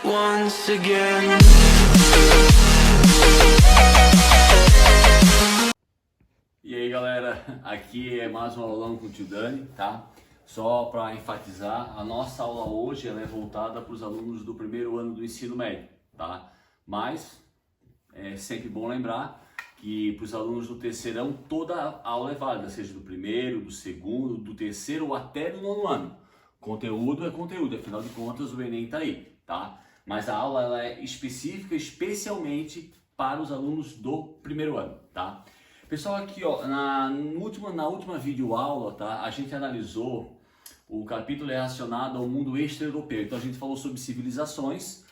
once again. E aí galera, aqui é mais um aulão com o tio Dani, tá? Só para enfatizar, a nossa aula hoje ela é voltada para os alunos do primeiro ano do ensino médio, tá? Mas é sempre bom lembrar que para os alunos do terceirão toda a aula é válida, seja do primeiro, do segundo, do terceiro ou até do nono ano. Conteúdo é conteúdo, afinal de contas o Enem tá aí, tá? Mas a aula ela é específica, especialmente para os alunos do primeiro ano, tá? Pessoal, aqui ó, na última videoaula, tá? A gente analisou o capítulo relacionado ao mundo extra-europeu. Então a gente falou sobre civilizações,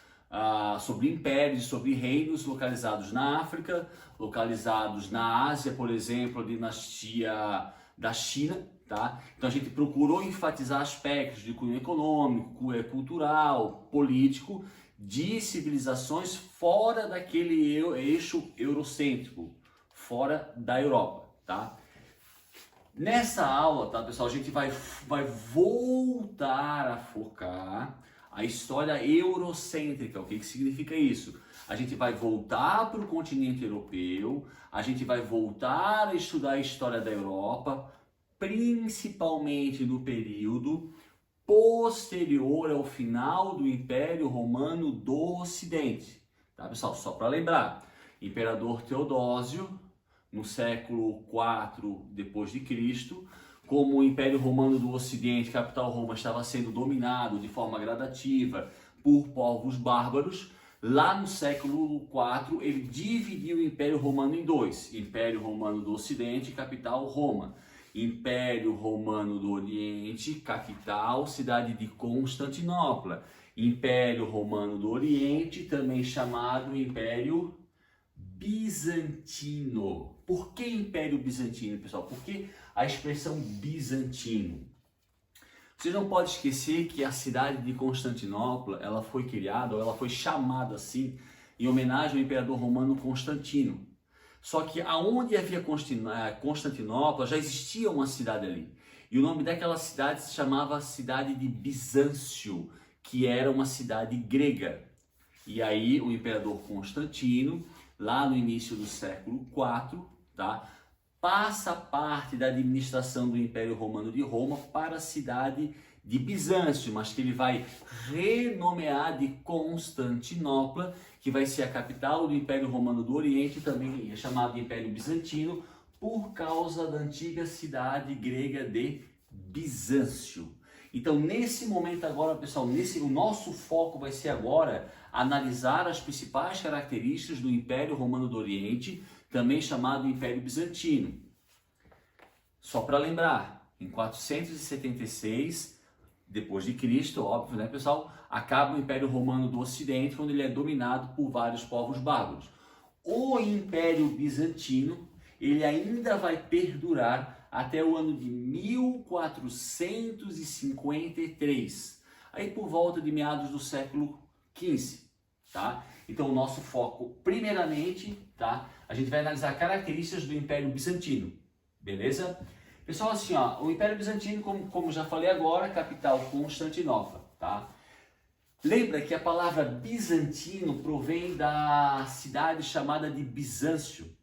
sobre impérios, sobre reinos localizados na África, localizados na Ásia, por exemplo, a dinastia da China, tá? Então a gente procurou enfatizar aspectos de cunho econômico, cultural, político, de civilizações fora daquele eixo eurocêntrico, fora da Europa, tá? Nessa aula, tá, pessoal, a gente vai voltar a focar a história eurocêntrica. O que significa isso? A gente vai voltar para o continente europeu, a gente vai voltar a estudar a história da Europa, principalmente no período posterior ao final do Império Romano do Ocidente. Tá, pessoal? Só para lembrar, Imperador Teodósio, no século IV depois de Cristo, como o Império Romano do Ocidente, capital Roma, estava sendo dominado de forma gradativa por povos bárbaros, lá no século IV ele dividiu o Império Romano em dois: Império Romano do Ocidente, capital Roma; Império Romano do Oriente, capital, cidade de Constantinopla; Império Romano do Oriente, também chamado Império Bizantino. Por que Império Bizantino, pessoal? Por que a expressão bizantino? Vocês não podem esquecer que a cidade de Constantinopla, ela foi criada, ou ela foi chamada assim, em homenagem ao imperador romano Constantino. Só que aonde havia Constantinopla, já existia uma cidade ali. E o nome daquela cidade se chamava cidade de Bizâncio, que era uma cidade grega. E aí o imperador Constantino, lá no início do século IV, tá, passa parte da administração do Império Romano de Roma para a cidade de Bizâncio, mas que ele vai renomear de Constantinopla, que vai ser a capital do Império Romano do Oriente, também é chamado de Império Bizantino, por causa da antiga cidade grega de Bizâncio. Então, nesse momento agora, pessoal, o nosso foco vai ser agora analisar as principais características do Império Romano do Oriente, também chamado Império Bizantino. Só para lembrar, em 476 depois de Cristo, óbvio, né, pessoal, acaba o Império Romano do Ocidente, quando ele é dominado por vários povos bárbaros. O Império Bizantino, ele ainda vai perdurar até o ano de 1453, aí por volta de meados do século XV, tá? Então o nosso foco, primeiramente, tá? A gente vai analisar características do Império Bizantino, beleza? Pessoal, assim, ó, o Império Bizantino, como já falei agora, capital Constantinopla, tá? Lembra que a palavra bizantino provém da cidade chamada de Bizâncio,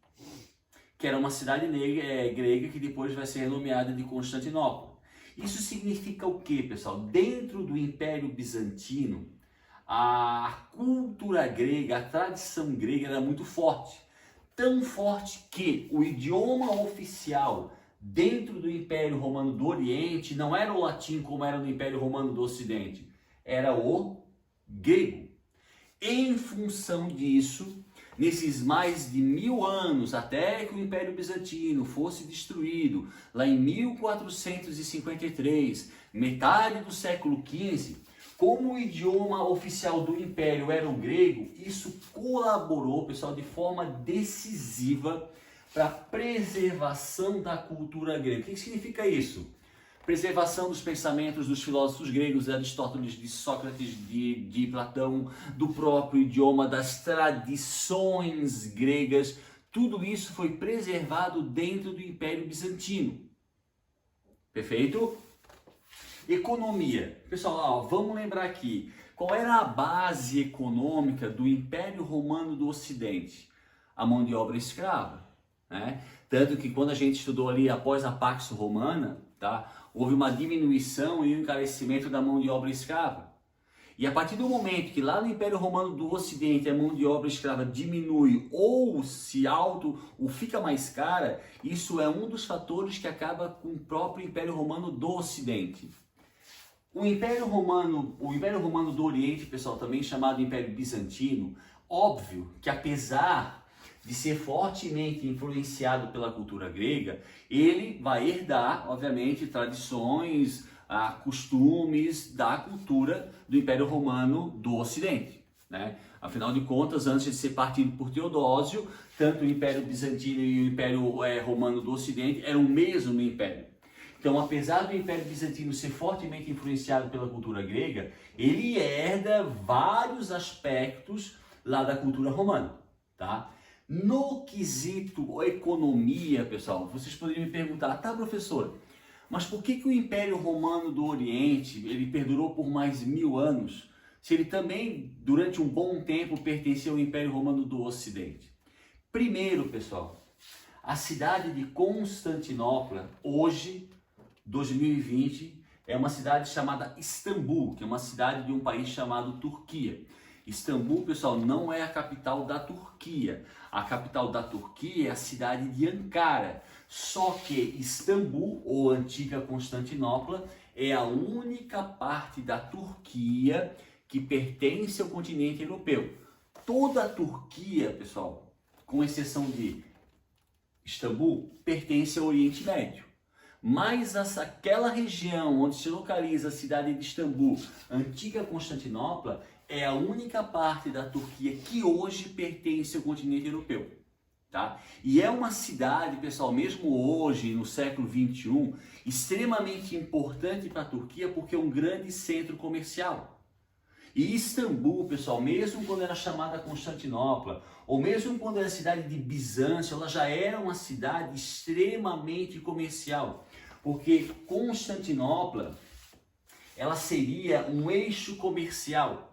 que era uma cidade grega que depois vai ser renomeada de Constantinopla. Isso significa o quê, pessoal? Dentro do Império Bizantino, a cultura grega, a tradição grega era muito forte. Tão forte que o idioma oficial dentro do Império Romano do Oriente não era o latim como era no Império Romano do Ocidente, era o grego. Em função disso, nesses mais de 1000 anos, até que o Império Bizantino fosse destruído, lá em 1453, metade do século XV, como o idioma oficial do Império era o grego, isso colaborou, pessoal, de forma decisiva para a preservação da cultura grega. O que significa isso? Preservação dos pensamentos dos filósofos gregos, de Aristóteles, de Sócrates, de Platão, do próprio idioma, das tradições gregas. Tudo isso foi preservado dentro do Império Bizantino. Perfeito? Economia. Pessoal, ó, vamos lembrar aqui. qual era a base econômica do Império Romano do Ocidente? A mão de obra escrava, né? Tanto que quando a gente estudou ali após a Pax Romana, tá? Houve uma diminuição e um encarecimento da mão de obra escrava. E a partir do momento que lá no Império Romano do Ocidente a mão de obra escrava diminui ou ou fica mais cara, isso é um dos fatores que acaba com o próprio Império Romano do Ocidente. O Império Romano do Oriente, pessoal, também chamado Império Bizantino, óbvio que apesar de ser fortemente influenciado pela cultura grega, ele vai herdar, obviamente, tradições, costumes da cultura do Império Romano do Ocidente, né? Afinal de contas, antes de ser partido por Teodósio, tanto o Império Bizantino e o Império Romano do Ocidente eram o mesmo império. Então, apesar do Império Bizantino ser fortemente influenciado pela cultura grega, ele herda vários aspectos lá da cultura romana, tá? No quesito economia, pessoal, vocês poderiam me perguntar, tá, professor, mas por que o Império Romano do Oriente ele perdurou por mais 1000 anos, se ele também, durante um bom tempo, pertenceu ao Império Romano do Ocidente? Primeiro, pessoal, a cidade de Constantinopla, hoje, 2020, é uma cidade chamada Istambul, que é uma cidade de um país chamado Turquia. Istambul, pessoal, não é a capital da Turquia. A capital da Turquia é a cidade de Ankara. Só que Istambul, ou antiga Constantinopla, é a única parte da Turquia que pertence ao continente europeu. Toda a Turquia, pessoal, com exceção de Istambul, pertence ao Oriente Médio. Mas aquela região onde se localiza a cidade de Istambul, antiga Constantinopla, é a única parte da Turquia que hoje pertence ao continente europeu, tá? E é uma cidade, pessoal, mesmo hoje, no século 21, extremamente importante para a Turquia porque é um grande centro comercial. E Istambul, pessoal, mesmo quando era chamada Constantinopla, ou mesmo quando era cidade de Bizâncio, ela já era uma cidade extremamente comercial, porque Constantinopla, ela seria um eixo comercial.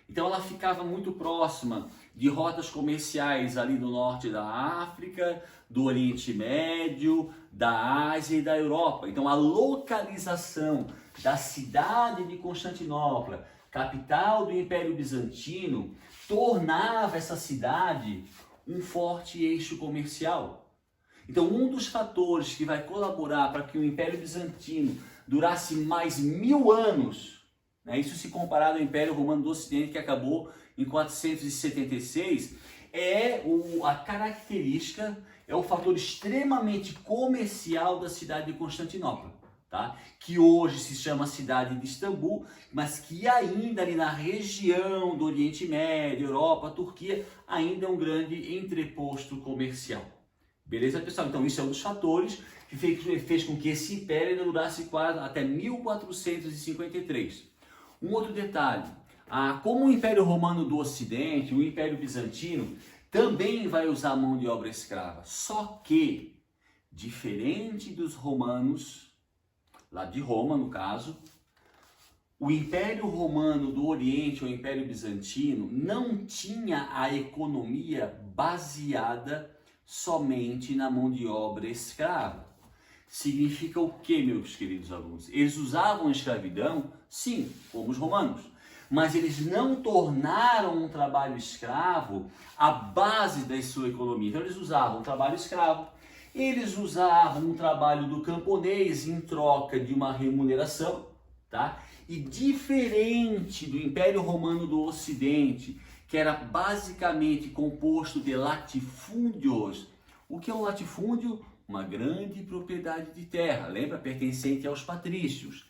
Então ela ficava muito próxima de rotas comerciais ali do norte da África, do Oriente Médio, da Ásia e da Europa. Então a localização da cidade de Constantinopla, capital do Império Bizantino, tornava essa cidade um forte eixo comercial. Então um dos fatores que vai colaborar para que o Império Bizantino durasse mais 1000 anos, isso se comparado ao Império Romano do Ocidente, que acabou em 476, a característica, é o fator extremamente comercial da cidade de Constantinopla, tá? Que hoje se chama cidade de Istambul, mas que ainda ali na região do Oriente Médio, Europa, Turquia, ainda é um grande entreposto comercial. Beleza, pessoal? Então isso é um dos fatores que fez com que esse império ainda durasse até 1453. Um outro detalhe, como o Império Romano do Ocidente, o Império Bizantino, também vai usar mão de obra escrava. Só que, diferente dos romanos, lá de Roma no caso, o Império Romano do Oriente, o Império Bizantino, não tinha a economia baseada somente na mão de obra escrava. Significa o que, meus queridos alunos? Eles usavam a escravidão, sim, como os romanos, mas eles não tornaram um trabalho escravo a base da sua economia. Então eles usavam o trabalho escravo, eles usavam o trabalho do camponês em troca de uma remuneração, tá? E diferente do Império Romano do Ocidente, que era basicamente composto de latifúndios. O que é um latifúndio? Uma grande propriedade de terra, lembra? Pertencente aos patrícios.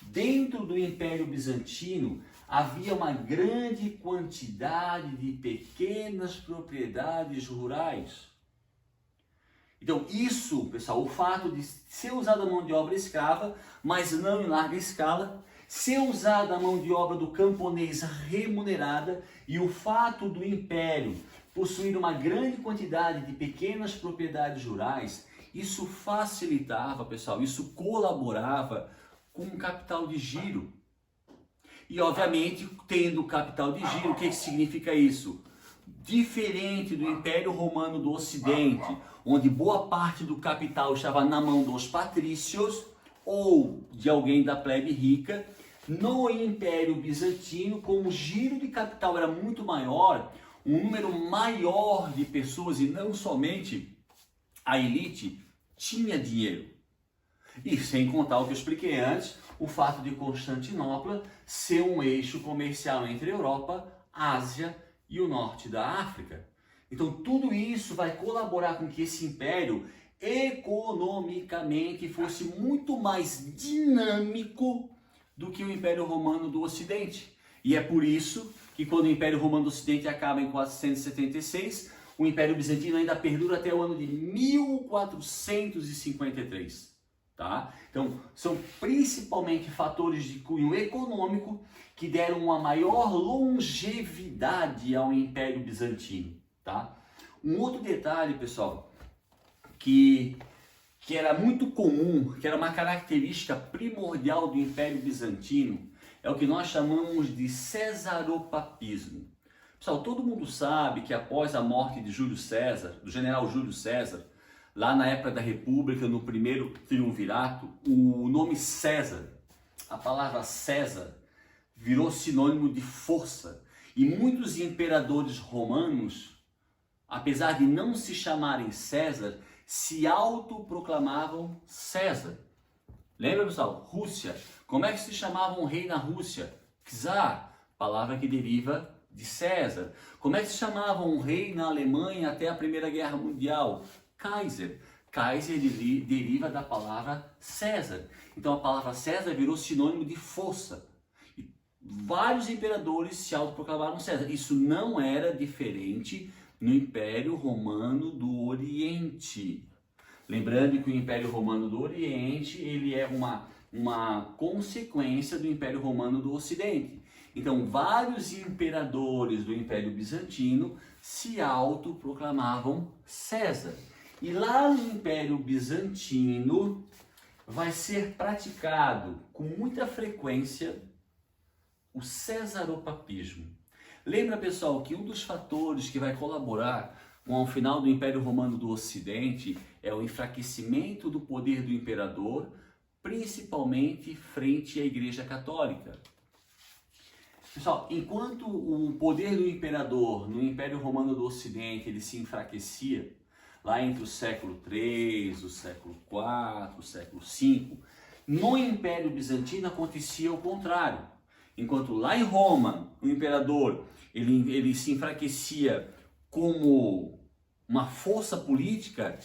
Dentro do Império Bizantino havia uma grande quantidade de pequenas propriedades rurais. Então isso, pessoal, o fato de ser usada a mão de obra escrava, mas não em larga escala, ser usada a mão de obra do camponês remunerada e o fato do Império possuir uma grande quantidade de pequenas propriedades rurais, isso facilitava, pessoal, isso colaborava com um capital de giro. E obviamente, tendo capital de giro, o que significa isso? Diferente do Império Romano do Ocidente, onde boa parte do capital estava na mão dos patrícios ou de alguém da plebe rica, no Império Bizantino, como o giro de capital era muito maior, um número maior de pessoas e não somente a elite tinha dinheiro. E sem contar o que eu expliquei antes, o fato de Constantinopla ser um eixo comercial entre Europa, Ásia e o norte da África. Então tudo isso vai colaborar com que esse império economicamente fosse muito mais dinâmico do que o Império Romano do Ocidente. E é por isso que quando o Império Romano do Ocidente acaba em 476, o Império Bizantino ainda perdura até o ano de 1453. Tá? Então, são principalmente fatores de cunho econômico que deram uma maior longevidade ao Império Bizantino. Tá? Um outro detalhe, pessoal, que era muito comum, que era uma característica primordial do Império Bizantino, é o que nós chamamos de cesaropapismo. Pessoal, todo mundo sabe que após a morte de Júlio César, do general Júlio César, lá na época da República, no primeiro triunvirato, o nome César, a palavra César, virou sinônimo de força. E muitos imperadores romanos, apesar de não se chamarem César, se autoproclamavam César. Lembra, pessoal? Rússia. Como é que se chamava um rei na Rússia? Czar, palavra que deriva de César. Como é que se chamava um rei na Alemanha até a Primeira Guerra Mundial? Kaiser. Kaiser deriva da palavra César. Então a palavra César virou sinônimo de força. E vários imperadores se autoproclamaram César. Isso não era diferente no Império Romano do Oriente. Lembrando que o Império Romano do Oriente ele é uma consequência do Império Romano do Ocidente. Então vários imperadores do Império Bizantino se autoproclamavam César. E lá no Império Bizantino vai ser praticado com muita frequência o cesaropapismo. Lembra, pessoal, que um dos fatores que vai colaborar com o final do Império Romano do Ocidente é o enfraquecimento do poder do imperador, principalmente frente à Igreja Católica. Pessoal, enquanto o poder do imperador no Império Romano do Ocidente ele se enfraquecia, lá entre o século III, o século IV, o século V, no Império Bizantino acontecia o contrário. Enquanto lá em Roma, o imperador ele se enfraquecia como uma força política,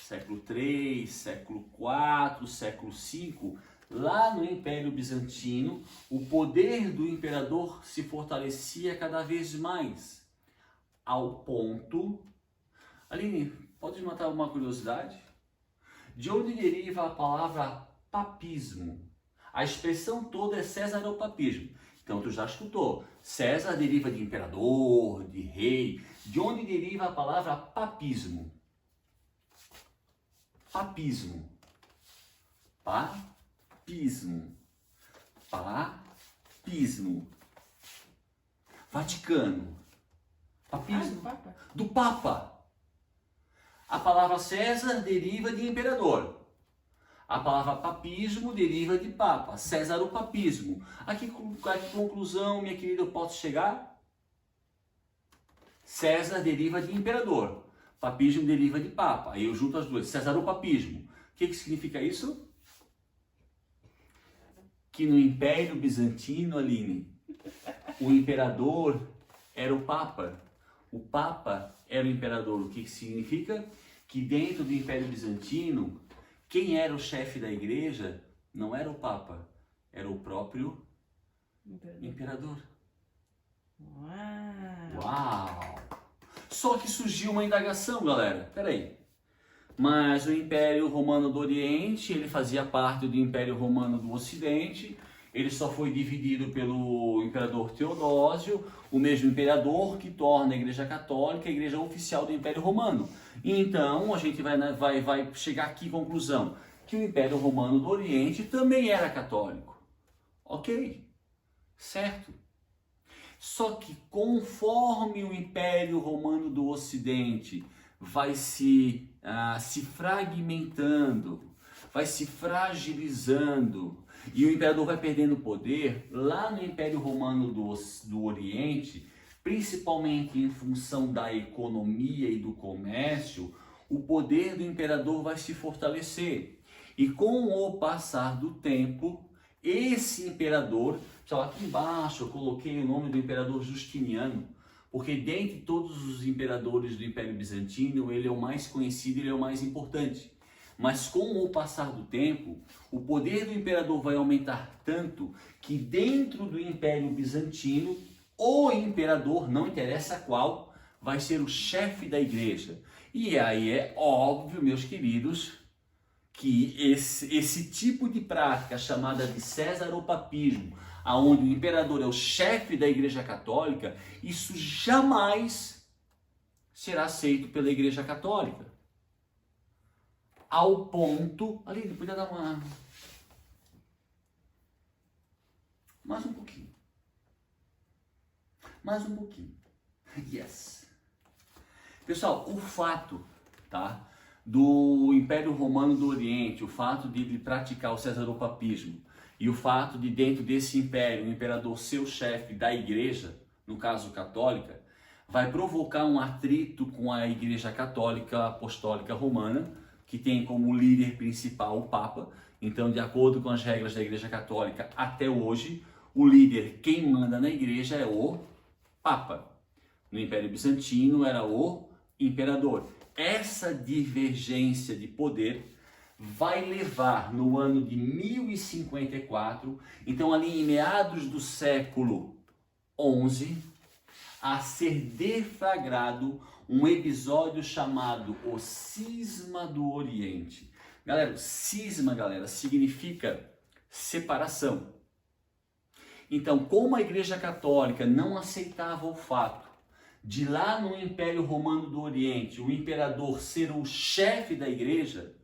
século III, século IV, século V, lá no Império Bizantino, o poder do imperador se fortalecia cada vez mais, ao ponto... Aline, pode matar uma curiosidade? De onde deriva a palavra papismo? A expressão toda é cesaropapismo. Então tu já escutou. César deriva de imperador, de rei. De onde deriva a palavra papismo? Papismo. Papismo. Papismo. Vaticano. Papismo. Do Papa. A palavra César deriva de imperador. A palavra papismo deriva de papa. Cesaropapismo. A que conclusão, minha querida, eu posso chegar? César deriva de imperador. Papismo deriva de papa. Aí eu junto as duas. Cesaropapismo. O que significa isso? Que no Império Bizantino, Aline, o imperador era o papa. O papa era o imperador. O que significa? Que dentro do Império Bizantino, quem era o chefe da igreja não era o papa, era o próprio imperador. Uau! Só que surgiu uma indagação, galera. Peraí. Mas o Império Romano do Oriente, ele fazia parte do Império Romano do Ocidente. Ele só foi dividido pelo imperador Teodósio, o mesmo imperador que torna a Igreja Católica a igreja oficial do Império Romano. Então, a gente vai chegar aqui à conclusão que o Império Romano do Oriente também era católico. Ok. certo? Só que conforme o Império Romano do Ocidente vai se fragmentando, vai se fragilizando, e o imperador vai perdendo poder, lá no Império Romano do Oriente, principalmente em função da economia e do comércio, o poder do imperador vai se fortalecer. E com o passar do tempo, esse imperador, pessoal, aqui embaixo eu coloquei o nome do imperador Justiniano, porque dentre todos os imperadores do Império Bizantino, ele é o mais conhecido, ele é o mais importante. Mas com o passar do tempo, o poder do imperador vai aumentar tanto que dentro do Império Bizantino, o imperador, não interessa qual, vai ser o chefe da igreja. E aí é óbvio, meus queridos, que esse tipo de prática chamada de cesaropapismo, aonde o imperador é o chefe da igreja católica, isso jamais será aceito pela igreja católica. Ao ponto... Aline, podia dar mais um pouquinho. Mais um pouquinho. Yes. Pessoal, o fato, tá, do Império Romano do Oriente, o fato de ele praticar o cesaropapismo e o fato de dentro desse império, o imperador ser o chefe da igreja, no caso católica, vai provocar um atrito com a igreja católica apostólica romana, que tem como líder principal o Papa. Então, de acordo com as regras da igreja católica, até hoje, o líder, quem manda na igreja é o Papa. No Império Bizantino era o imperador. Essa divergência de poder vai levar no ano de 1054, então ali em meados do século XI, a ser deflagrado um episódio chamado o Cisma do Oriente. Galera, cisma, significa separação. Então, como a Igreja Católica não aceitava o fato de lá no Império Romano do Oriente, o imperador ser o chefe da igreja,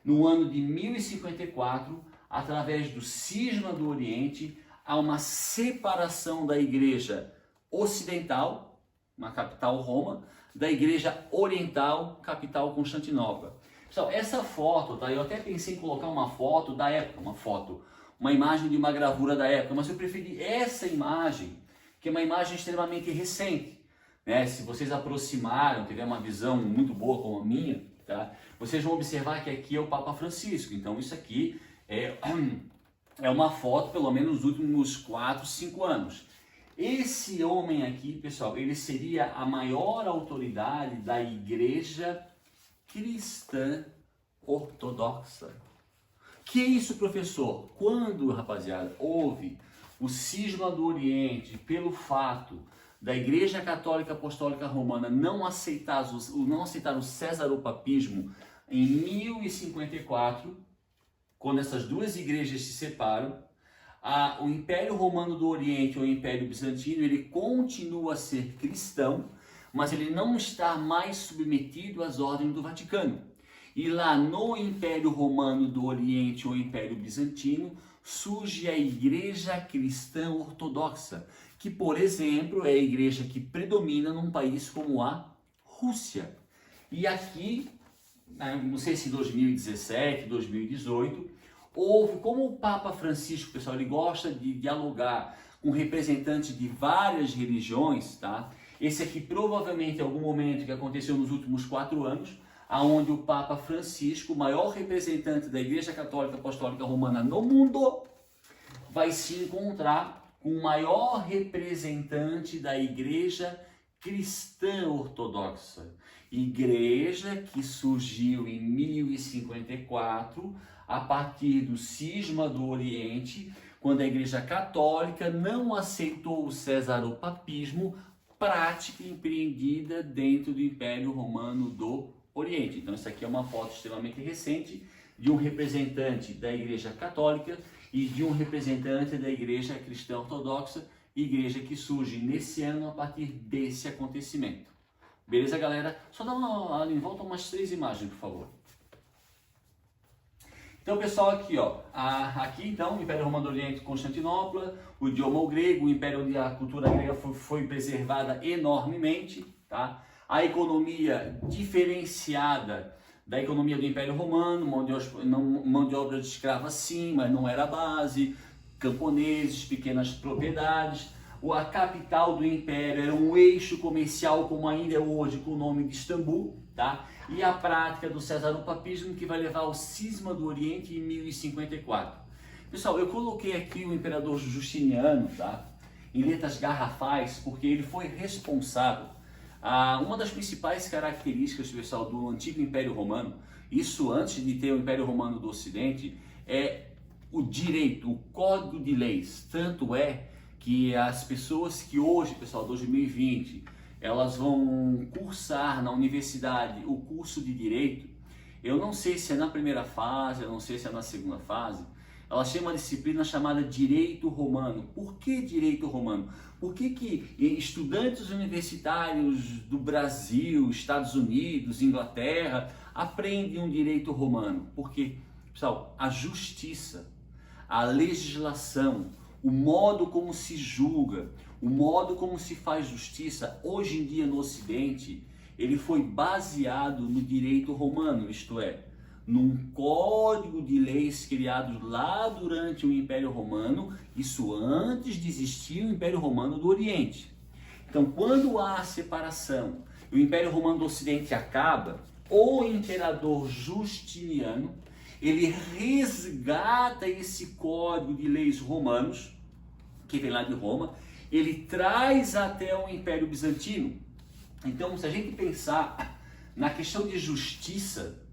no ano de 1054, através do Cisma do Oriente, há uma separação da igreja ocidental, uma capital Roma, da igreja oriental, capital Constantinopla. Pessoal, essa foto, tá? Eu até pensei em colocar uma foto da época, uma imagem de uma gravura da época, mas eu preferi essa imagem, que é uma imagem extremamente recente. Né? Se vocês aproximaram, tiver uma visão muito boa como a minha, tá? Vocês vão observar que aqui é o Papa Francisco. Então isso aqui é uma foto pelo menos dos últimos 4, 5 anos. Esse homem aqui, pessoal, ele seria a maior autoridade da igreja cristã ortodoxa. Que é isso, professor? Quando, rapaziada, houve o cisma do Oriente pelo fato da Igreja Católica Apostólica Romana não aceitar o cesaropapismo em 1054, quando essas duas igrejas se separam, o Império Romano do Oriente, ou o Império Bizantino, ele continua a ser cristão, mas ele não está mais submetido às ordens do Vaticano. E lá no Império Romano do Oriente, ou Império Bizantino, surge a Igreja Cristã Ortodoxa, que, por exemplo, é a igreja que predomina num país como a Rússia. E aqui, não sei se em 2017, 2018, houve, como o Papa Francisco, pessoal, ele gosta de dialogar com representantes de várias religiões, tá? Esse aqui provavelmente é algum momento que aconteceu nos últimos 4 anos, aonde o Papa Francisco, o maior representante da Igreja Católica Apostólica Romana no mundo, vai se encontrar com o maior representante da Igreja Cristã Ortodoxa. Igreja que surgiu em 1054, a partir do cisma do Oriente, quando a Igreja Católica não aceitou o cesaropapismo, prática empreendida dentro do Império Romano do Oriente. Então, isso aqui é uma foto extremamente recente de um representante da Igreja Católica e de um representante da Igreja Cristã Ortodoxa, igreja que surge nesse ano a partir desse acontecimento. Beleza, galera? Só dá uma volta umas 3 imagens, por favor. Então, pessoal, aqui, ó, aqui então, o Império Romano do Oriente, Constantinopla, o idioma grego, o Império, a cultura grega foi preservada enormemente, tá? A economia diferenciada da economia do Império Romano, mão de obra de escrava sim, mas não era a base, camponeses, pequenas propriedades. A capital do Império era um eixo comercial, como ainda é hoje, com o nome de Istambul, tá? E a prática do cesaropapismo, que vai levar ao cisma do Oriente em 1054. Pessoal, eu coloquei aqui o imperador Justiniano, tá? Em letras garrafais, porque ele foi responsável. Uma das principais características, pessoal, do antigo Império Romano, isso antes de ter o Império Romano do Ocidente, é o direito, o código de leis. Tanto é que as pessoas que hoje, pessoal, 2020, elas vão cursar na universidade o curso de Direito, eu não sei se é na primeira fase, eu não sei se é na segunda fase, ela chama uma disciplina chamada Direito Romano. Por que Direito Romano? Por que estudantes universitários do Brasil, Estados Unidos, Inglaterra, aprendem um Direito Romano? Porque, pessoal, a justiça, a legislação, o modo como se julga, o modo como se faz justiça, hoje em dia no Ocidente, ele foi baseado no direito romano, isto é, num código de leis criado lá durante o Império Romano, isso antes de existir o Império Romano do Oriente. Então, quando há a separação e o Império Romano do Ocidente acaba, o imperador Justiniano, ele resgata esse código de leis romanos, que vem lá de Roma, ele traz até o Império Bizantino. Então, se a gente pensar na questão de justiça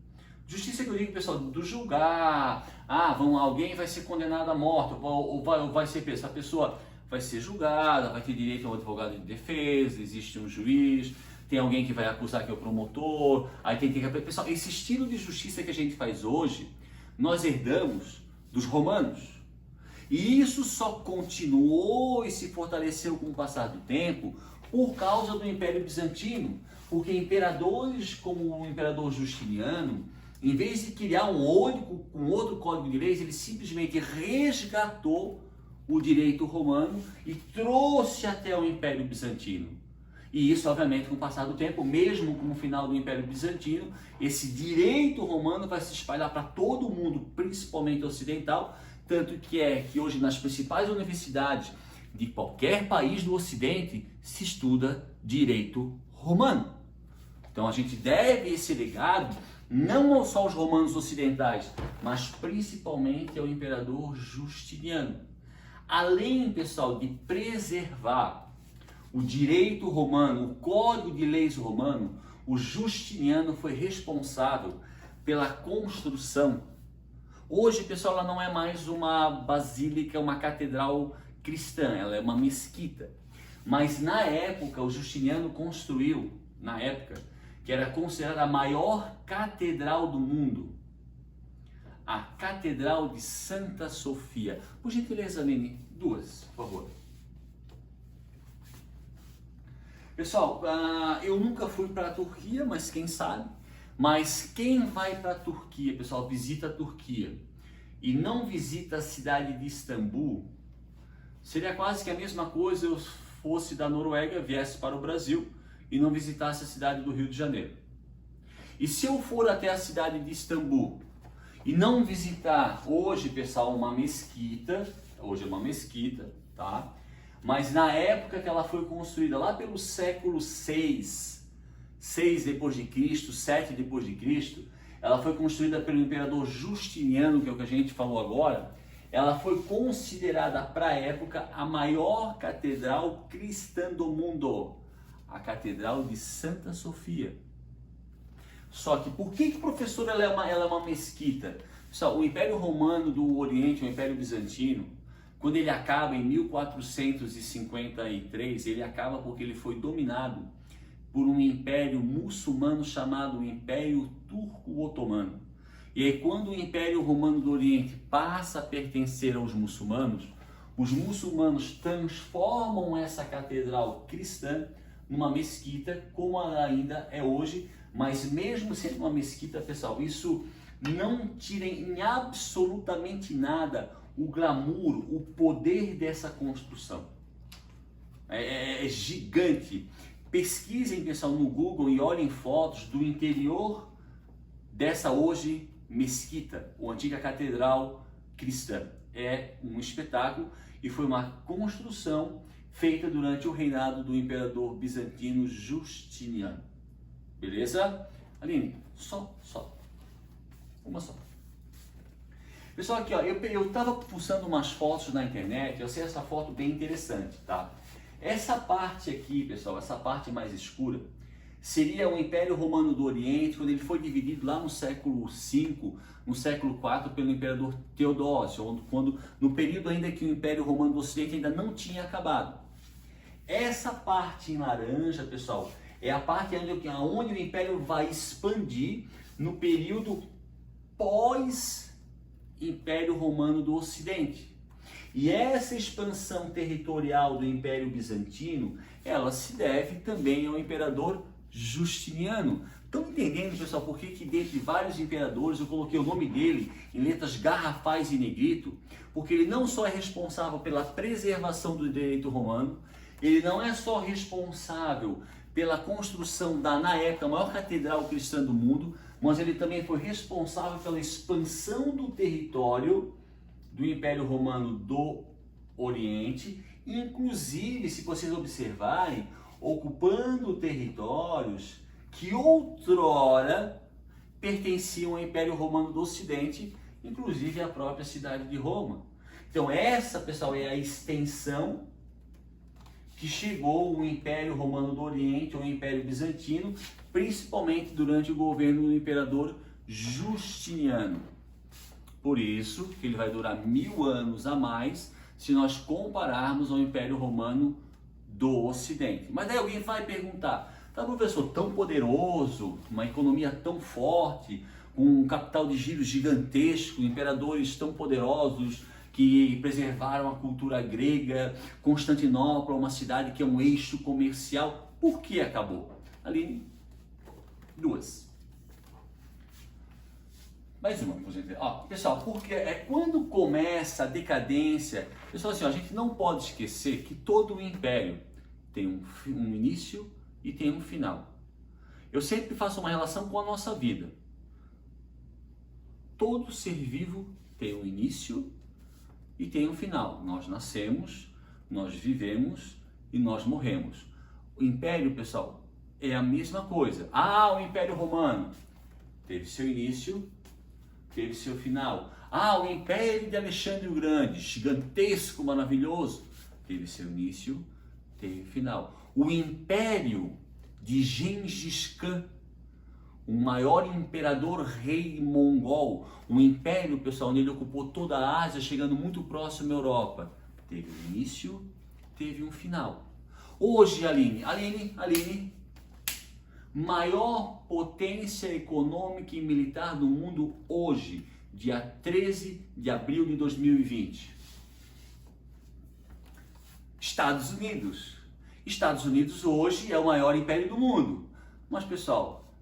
que eu digo, pessoal, do julgar, alguém vai ser condenado à morte, ou vai ser, essa pessoa vai ser julgada, vai ter direito a um advogado de defesa, existe um juiz, tem alguém que vai acusar que é o promotor, aí tem que... Pessoal, esse estilo de justiça que a gente faz hoje, nós herdamos dos romanos. E isso só continuou e se fortaleceu com o passar do tempo por causa do Império Bizantino, porque imperadores como o imperador Justiniano, em vez de criar um outro código de leis, ele simplesmente resgatou o direito romano e trouxe até o Império Bizantino. E isso, obviamente, com o passar do tempo, mesmo com o final do Império Bizantino, esse direito romano vai se espalhar para todo o mundo, principalmente ocidental, tanto que hoje nas principais universidades de qualquer país do Ocidente se estuda direito romano. Então a gente deve esse legado não só aos romanos ocidentais, mas principalmente ao imperador Justiniano. Além, pessoal, de preservar o direito romano, o código de leis romano, o Justiniano foi responsável pela construção. Hoje, pessoal, ela não é mais uma basílica, uma catedral cristã, ela é uma mesquita. Mas na época, o Justiniano construiu, que era considerada a maior catedral do mundo, a Catedral de Santa Sofia. Por gentileza, Nini, duas, por favor. Pessoal, eu nunca fui para a Turquia, mas quem sabe? Mas quem vai para a Turquia, pessoal, visita a Turquia e não visita a cidade de Istambul, seria quase que a mesma coisa eu fosse da Noruega, viesse para o Brasil e não visitasse a cidade do Rio de Janeiro. E se eu for até a cidade de Istambul e não visitar hoje, pessoal, uma mesquita, hoje é uma mesquita, tá? Mas na época que ela foi construída, lá pelo século 6 depois de Cristo, 7 depois de Cristo, ela foi construída pelo imperador Justiniano, que é o que a gente falou agora. Ela foi considerada para a época a maior catedral cristã do mundo, a Catedral de Santa Sofia. Só que por que, professor, ela é uma mesquita? Pessoal, o Império Romano do Oriente, o Império Bizantino, quando ele acaba em 1453, ele acaba porque ele foi dominado por um império muçulmano chamado Império Turco-Otomano. E aí, quando o Império Romano do Oriente passa a pertencer aos muçulmanos, os muçulmanos transformam essa catedral cristã numa mesquita, como ela ainda é hoje, mas mesmo sendo uma mesquita, pessoal, isso não tirem em absolutamente nada o glamour, o poder dessa construção. É gigante. Pesquisem, pessoal, no Google e olhem fotos do interior dessa hoje mesquita, ou antiga catedral cristã. É um espetáculo e foi uma construção feita durante o reinado do imperador bizantino Justiniano. Beleza? Aline, só. Uma só. Pessoal, aqui ó, eu tava pulsando umas fotos na internet, eu sei essa foto bem interessante, tá? Essa parte aqui, pessoal, essa parte mais escura, seria o Império Romano do Oriente, quando ele foi dividido lá no século V, no século IV, pelo imperador Teodósio, quando, no período ainda que o Império Romano do Ocidente ainda não tinha acabado. Essa parte em laranja, pessoal, é a parte onde o Império vai expandir no período pós-Império Romano do Ocidente. E essa expansão territorial do Império Bizantino, ela se deve também ao imperador Justiniano. Estão entendendo, pessoal, por que dentre vários imperadores eu coloquei o nome dele em letras garrafais e negrito? Porque ele não só é responsável pela preservação do direito romano, ele não é só responsável pela construção da, na época, a maior catedral cristã do mundo, mas ele também foi responsável pela expansão do território do Império Romano do Oriente, inclusive, se vocês observarem, ocupando territórios que outrora pertenciam ao Império Romano do Ocidente, inclusive a própria cidade de Roma. Então essa, pessoal, é a extensão que chegou o Império Romano do Oriente, ou o Império Bizantino, principalmente durante o governo do imperador Justiniano. Por isso que ele vai durar 1000 anos a mais, se nós compararmos ao Império Romano do Ocidente. Mas daí alguém vai perguntar, tá, professor, tão poderoso, uma economia tão forte, com um capital de giro gigantesco, imperadores tão poderosos que preservaram a cultura grega, Constantinopla, uma cidade que é um eixo comercial, por que acabou? Ali, duas. Mais uma, pessoal, porque quando começa a decadência, pessoal, assim, a gente não pode esquecer que todo o império tem um início e tem um final. Eu sempre faço uma relação com a nossa vida. Todo ser vivo tem um início e tem um final. Nós nascemos, nós vivemos e nós morremos. O império, pessoal, é a mesma coisa. Ah, o Império Romano teve seu início, teve seu final. Ah, o Império de Alexandre o Grande, gigantesco, maravilhoso, teve seu início, teve final. O Império de Gengis Khan, o maior imperador rei mongol, um império, pessoal, onde ele ocupou toda a Ásia, chegando muito próximo à Europa, teve um início, teve um final. Hoje, Aline, maior potência econômica e militar do mundo hoje, dia 13 de abril de 2020. Estados Unidos. Estados Unidos hoje é o maior império do mundo. Mas, pessoal,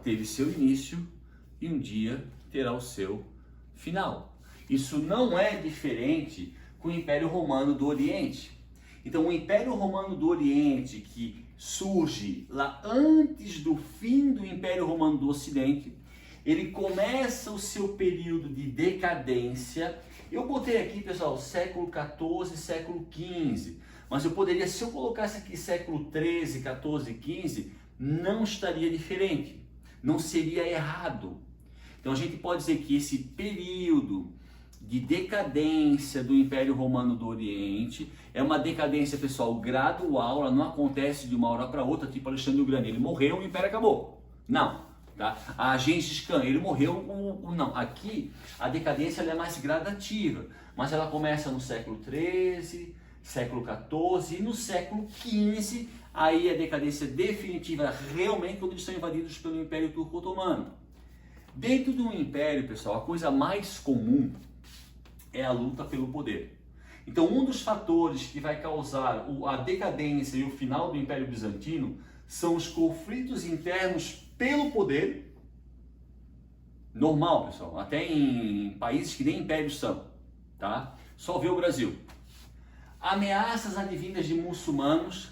teve seu início e um dia terá o seu final. Isso não é diferente com o Império Romano do Oriente. Então, o Império Romano do Oriente, que surge lá antes do fim do Império Romano do Ocidente, ele começa o seu período de decadência. Eu botei aqui, pessoal, século XIV, século XV, mas eu poderia, se eu colocasse aqui século XIII, XIV, XV, não estaria diferente, não seria errado. Então a gente pode dizer que esse período de decadência do Império Romano do Oriente é uma decadência, pessoal, gradual, ela não acontece de uma hora para outra, tipo Alexandre o Grande, ele morreu, o Império acabou. Não. Tá? A Gengis Khan, ele morreu, não, aqui a decadência ela é mais gradativa, mas ela começa no século XIII, século XIV e no século XV, aí a decadência definitiva realmente quando eles são invadidos pelo Império Turco Otomano. Dentro de um império, pessoal, a coisa mais comum é a luta pelo poder. Então um dos fatores que vai causar a decadência e o final do Império Bizantino são os conflitos internos pelo poder Normal, pessoal, até em países que nem impérios são, tá? Só vê o Brasil. Ameaças advindas de muçulmanos.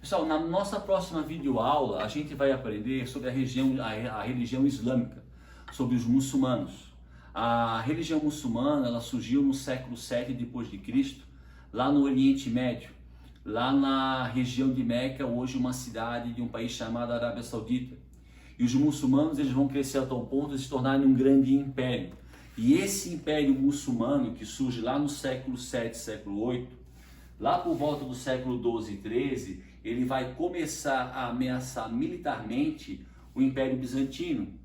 Pessoal, na nossa próxima videoaula a gente vai aprender sobre a religião islâmica, sobre os muçulmanos. A religião muçulmana, ela surgiu no século 7 depois de Cristo, lá no Oriente Médio, lá na região de Meca, hoje uma cidade de um país chamado Arábia Saudita. E os muçulmanos, eles vão crescer a tal ponto de se tornarem um grande império. E esse império muçulmano, que surge lá no século 7, século 8, lá por volta do século 12 e 13, ele vai começar a ameaçar militarmente o Império Bizantino.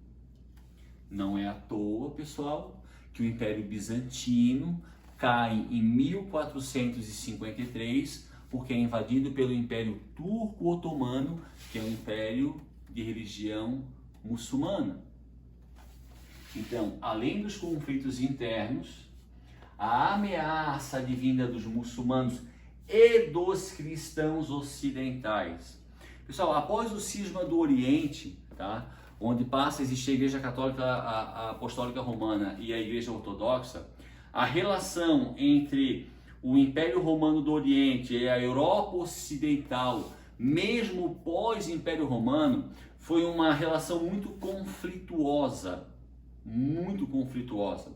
Não é à toa, pessoal, que o Império Bizantino cai em 1453, porque é invadido pelo Império Turco-Otomano, que é um império de religião muçulmana. Então, além dos conflitos internos, a ameaça advinda dos muçulmanos e dos cristãos ocidentais. Pessoal, após o cisma do Oriente, tá, onde passa a existir a Igreja Católica a Apostólica Romana e a Igreja Ortodoxa, a relação entre o Império Romano do Oriente e a Europa Ocidental, mesmo pós-Império Romano, foi uma relação muito conflituosa. Muito conflituosa.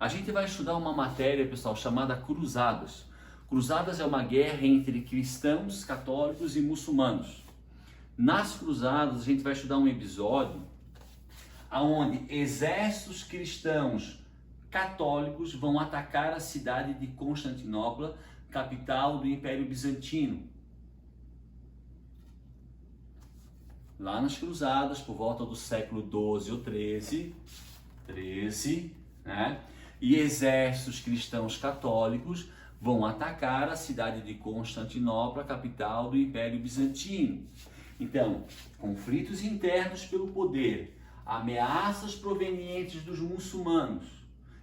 A gente vai estudar uma matéria, pessoal, chamada Cruzadas. Cruzadas é uma guerra entre cristãos, católicos e muçulmanos. Nas Cruzadas, a gente vai estudar um episódio onde exércitos cristãos católicos vão atacar a cidade de Constantinopla, capital do Império Bizantino. Lá nas Cruzadas, por volta do século 12 ou 13, né? E exércitos cristãos católicos vão atacar a cidade de Constantinopla, capital do Império Bizantino. Então, conflitos internos pelo poder, ameaças provenientes dos muçulmanos,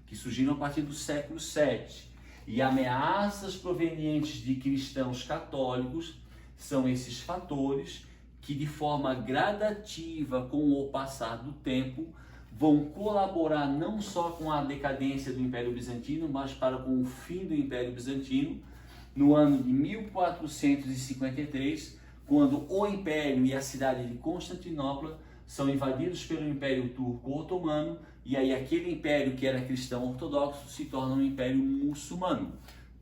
que surgiram a partir do século 7, e ameaças provenientes de cristãos católicos, são esses fatores que de forma gradativa, com o passar do tempo, vão colaborar não só com a decadência do Império Bizantino, mas para com o fim do Império Bizantino, no ano de 1453, quando o Império e a cidade de Constantinopla são invadidos pelo Império Turco-Otomano, e aí aquele império que era cristão ortodoxo se torna um império muçulmano.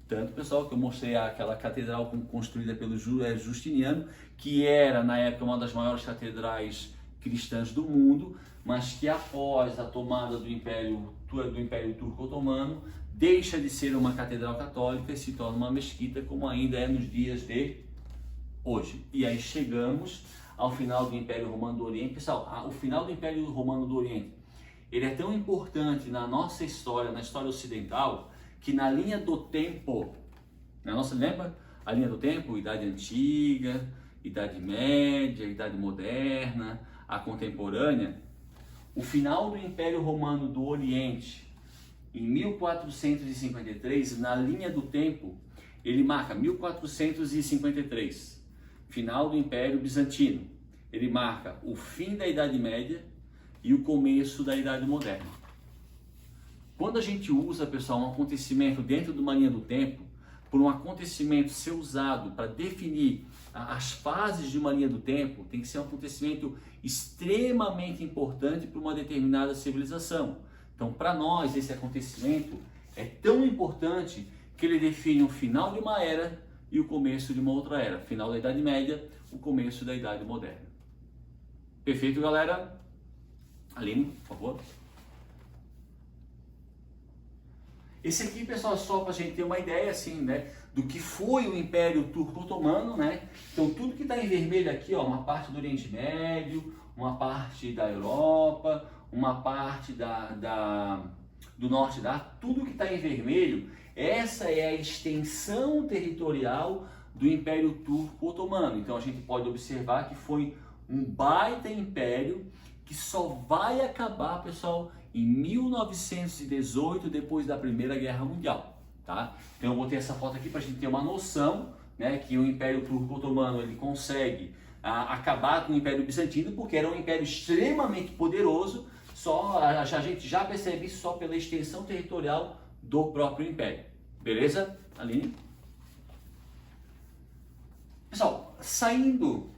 Tanto, pessoal, que eu mostrei aquela catedral construída pelo Justiniano, que era na época uma das maiores catedrais cristãs do mundo, mas que após a tomada do Império Turco-Otomano deixa de ser uma catedral católica e se torna uma mesquita, como ainda é nos dias de hoje. E aí chegamos ao final do Império Romano do Oriente. Pessoal, o final do Império Romano do Oriente, ele é tão importante na nossa história, na história ocidental, que na linha do tempo, lembra? A linha do tempo, Idade Antiga, Idade Média, Idade Moderna, a contemporânea, o final do Império Romano do Oriente, em 1453, na linha do tempo, ele marca 1453, final do Império Bizantino. Ele marca o fim da Idade Média e o começo da Idade Moderna. Quando a gente usa, pessoal, um acontecimento dentro de uma linha do tempo, por um acontecimento ser usado para definir as fases de uma linha do tempo, tem que ser um acontecimento extremamente importante para uma determinada civilização. Então, para nós, esse acontecimento é tão importante que ele define o final de uma era e o começo de uma outra era. Final da Idade Média, o começo da Idade Moderna. Perfeito, galera? Aline, por favor. Esse aqui, pessoal, só para a gente ter uma ideia, assim, né, do que foi o Império Turco-Otomano, né? Então, tudo que está em vermelho aqui, ó, uma parte do Oriente Médio, uma parte da Europa, uma parte do Norte da África, tudo que está em vermelho, essa é a extensão territorial do Império Turco-Otomano. Então, a gente pode observar que foi um baita império que só vai acabar, pessoal, em 1918, depois da Primeira Guerra Mundial, tá? Então eu botei essa foto aqui para a gente ter uma noção, né, que o Império Turco-Otomano ele consegue acabar com o Império Bizantino, porque era um império extremamente poderoso, a gente já percebe isso só pela extensão territorial do próprio império. Beleza, Aline? Pessoal, saindo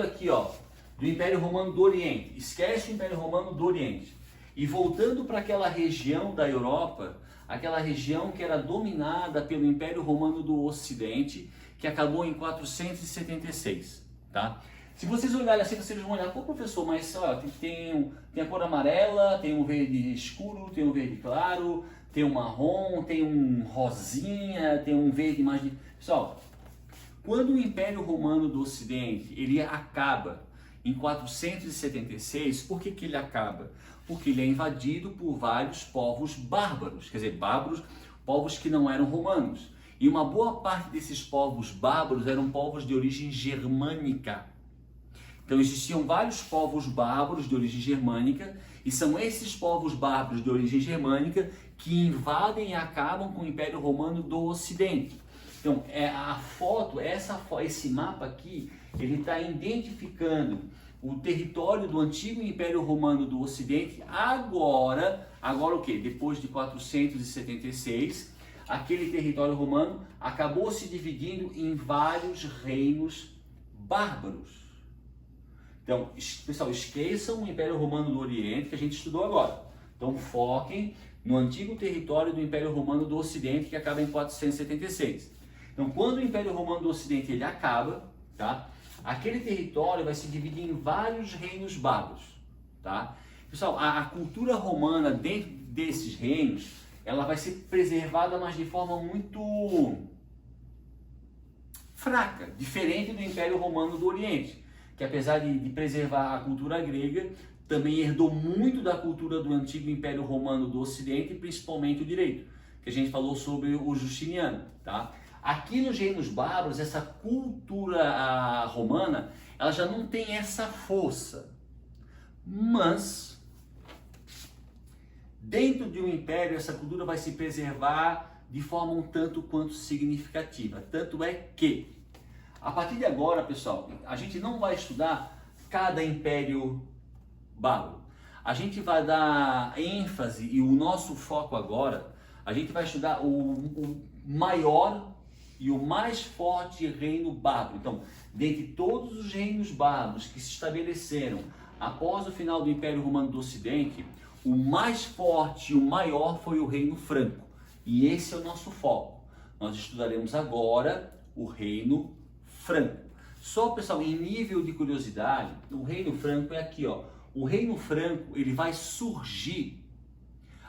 aqui, ó, do Império Romano do Oriente, esquece o Império Romano do Oriente, e voltando para aquela região da Europa, aquela região que era dominada pelo Império Romano do Ocidente, que acabou em 476, tá? Se vocês olharem assim, vocês vão olhar, pô, professor, mas ó, tem a cor amarela, tem um verde escuro, tem um verde claro, tem um marrom, tem um rosinha, tem um verde mais... Pessoal, quando o Império Romano do Ocidente, ele acaba em 476, por que ele acaba? Porque ele é invadido por vários povos bárbaros, quer dizer, bárbaros, povos que não eram romanos. E uma boa parte desses povos bárbaros eram povos de origem germânica. Então existiam vários povos bárbaros de origem germânica, e são esses povos bárbaros de origem germânica que invadem e acabam com o Império Romano do Ocidente. Então, esse mapa aqui, ele está identificando o território do antigo Império Romano do Ocidente, agora o quê? Depois de 476, aquele território romano acabou se dividindo em vários reinos bárbaros. Então, pessoal, esqueçam o Império Romano do Oriente que a gente estudou agora. Então, foquem no antigo território do Império Romano do Ocidente, que acaba em 476. Então, quando o Império Romano do Ocidente ele acaba, tá? Aquele território vai se dividir em vários reinos bárbaros, tá? Pessoal, a cultura romana dentro desses reinos, ela vai ser preservada, mas de forma muito fraca, diferente do Império Romano do Oriente, que apesar de preservar a cultura grega, também herdou muito da cultura do antigo Império Romano do Ocidente, principalmente o direito, que a gente sobre o Justiniano, tá? Aqui nos reinos bárbaros, essa cultura romana, ela já não tem essa força. Mas, dentro de um império, essa cultura vai se preservar de forma um tanto quanto significativa. Tanto é que, a partir de agora, pessoal, a gente não vai estudar cada império bárbaro. A gente vai dar ênfase e o nosso foco agora, a gente vai estudar o maior e o mais forte reino bárbaro. Então, dentre todos os reinos bárbaros que se estabeleceram após o final do Império Romano do Ocidente, o mais forte e o maior foi o Reino Franco. E esse é o nosso foco. Nós estudaremos agora o Reino Franco. Só, pessoal, em nível de curiosidade, o Reino Franco é aqui, ó. O Reino Franco, ele vai surgir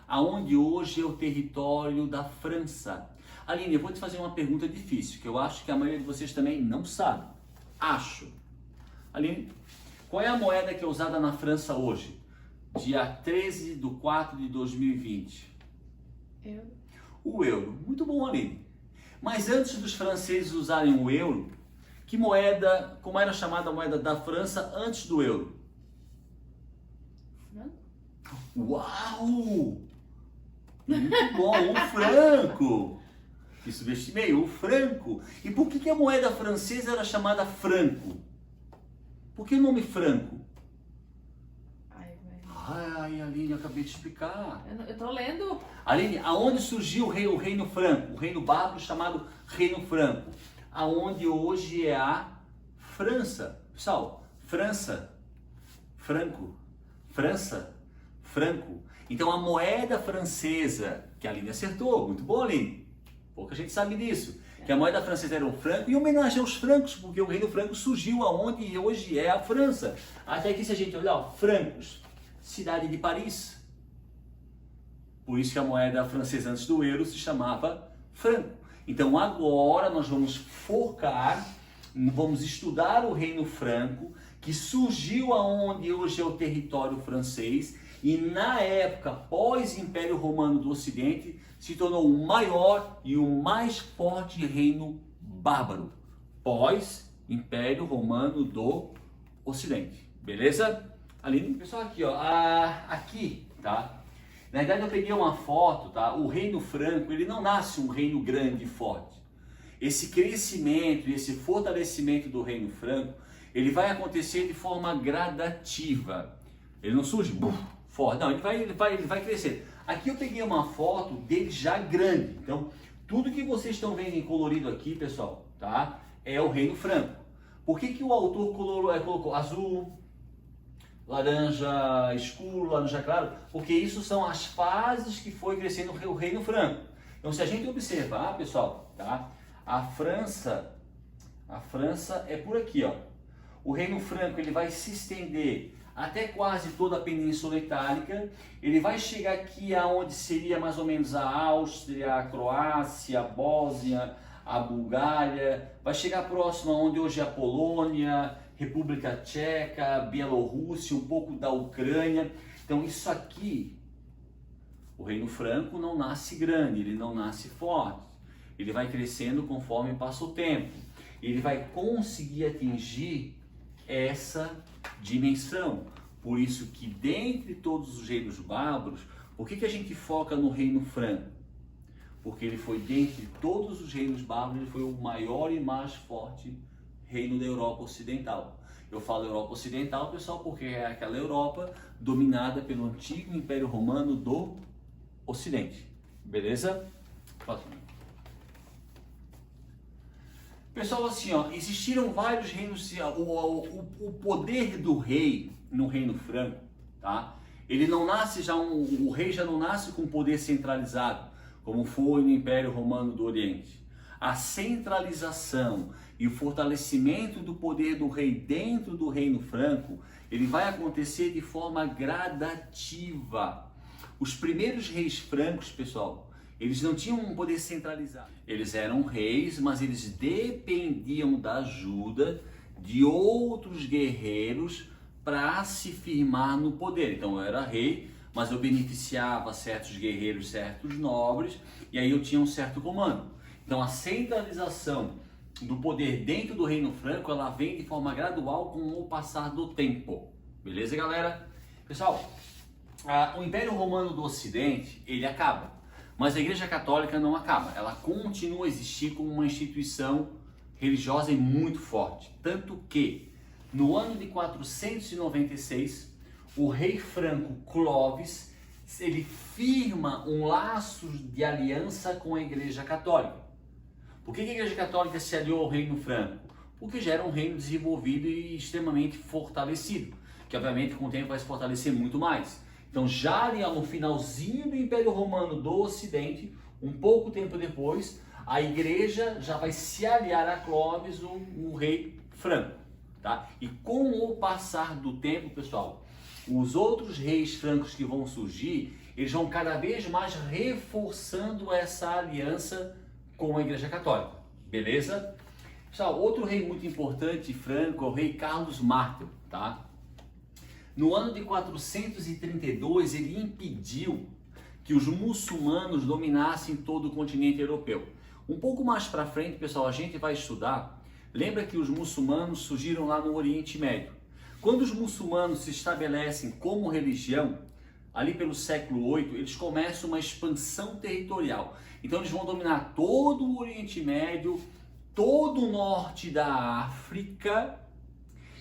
aonde hoje é o território da França. Aline, eu vou te fazer uma pergunta difícil, que eu acho que a maioria de vocês também não sabe. Acho. Aline, qual é a moeda que é usada na França hoje? Dia 13 de 4 de 2020. Euro. O euro. Muito bom, Aline. Mas antes dos franceses usarem o euro, que moeda, como era chamada a moeda da França antes do euro? Franco? Uau! Muito bom, o franco! Que subestimei, o franco. E por que a moeda francesa era chamada franco? Por que o nome franco? Ai, Aline, eu acabei de explicar. Eu tô lendo. Aline, aonde surgiu o Reino Franco? O Reino Bárbaro chamado Reino Franco. Aonde hoje é a França. Pessoal, França, Franco, França, Franco. Então a moeda francesa, que a Aline acertou, muito bom, Aline. Pouca gente sabe disso. Que a moeda francesa era o franco, e homenagem aos francos, porque o Reino Franco surgiu aonde hoje é a França. Até aqui, se a gente olhar, ó, francos, cidade de Paris. Por isso que a moeda francesa antes do euro se chamava franco. Então agora nós vamos focar, vamos estudar o Reino Franco, que surgiu aonde hoje é o território francês, e na época pós-Império Romano do Ocidente, se tornou o maior e o mais forte reino bárbaro, pós-Império Romano do Ocidente. Beleza? Aline, pessoal, aqui, ó, aqui, tá? Na verdade eu peguei uma foto, tá? O Reino Franco, ele não nasce um reino grande e forte. Esse crescimento, esse fortalecimento do Reino Franco, ele vai acontecer de forma gradativa. Ele não surge, forte. Não, ele vai crescer. Aqui eu peguei uma foto dele já grande. Então, tudo que vocês estão vendo em colorido aqui, pessoal, tá? É o Reino Franco. Por que o autor colocou azul, laranja escuro, laranja claro? Porque isso são as fases que foi crescendo o Reino Franco. Então, se a gente observar, pessoal, tá? A França é por aqui, ó. O Reino Franco ele vai se estender até quase toda a Península Itálica. Ele vai chegar aqui aonde seria mais ou menos a Áustria, a Croácia, a Bósnia, a Bulgária. Vai chegar próximo aonde hoje é a Polônia, República Tcheca, Bielorrússia, um pouco da Ucrânia. Então isso aqui, o Reino Franco não nasce grande, ele não nasce forte. Ele vai crescendo conforme passa o tempo. Ele vai conseguir atingir essa dimensão. Por isso que dentre todos os reinos bárbaros, por que a gente foca no Reino Franco? Porque ele foi dentre todos os reinos bárbaros, ele foi o maior e mais forte reino da Europa Ocidental. Eu falo Europa Ocidental, pessoal, porque é aquela Europa dominada pelo antigo Império Romano do Ocidente. Beleza? Próximo. Pessoal, assim, ó, existiram vários reinos, o poder do rei no Reino Franco, tá? Ele não nasce o rei já não nasce com poder centralizado, como foi no Império Romano do Oriente. A centralização e o fortalecimento do poder do rei dentro do Reino Franco, ele vai acontecer de forma gradativa. Os primeiros reis francos, pessoal, eles não tinham um poder centralizado. Eles eram reis, mas eles dependiam da ajuda de outros guerreiros para se firmar no poder. Então eu era rei, mas eu beneficiava certos guerreiros, certos nobres, e aí eu tinha um certo comando. Então a centralização do poder dentro do Reino Franco, ela vem de forma gradual com o passar do tempo. Beleza, galera? Pessoal, o Império Romano do Ocidente, ele acaba. Mas a Igreja Católica não acaba, ela continua a existir como uma instituição religiosa e muito forte. Tanto que, no ano de 496, o rei franco Clovis, ele firma um laço de aliança com a Igreja Católica. Por que a Igreja Católica se aliou ao Reino Franco? Porque já era um reino desenvolvido e extremamente fortalecido, que obviamente com o tempo vai se fortalecer muito mais. Então já ali no finalzinho do Império Romano do Ocidente, um pouco tempo depois, a igreja já vai se aliar a Clovis, o rei franco. Tá? E com o passar do tempo, pessoal, os outros reis francos que vão surgir, eles vão cada vez mais reforçando essa aliança com a Igreja Católica. Beleza? Pessoal, outro rei muito importante franco é o rei Carlos Martel. Tá? No ano de 432, ele impediu que os muçulmanos dominassem todo o continente europeu. Um pouco mais para frente, pessoal, a gente vai estudar. Lembra que os muçulmanos surgiram lá no Oriente Médio. Quando os muçulmanos se estabelecem como religião, ali pelo século VIII, eles começam uma expansão territorial. Então eles vão dominar todo o Oriente Médio, todo o norte da África,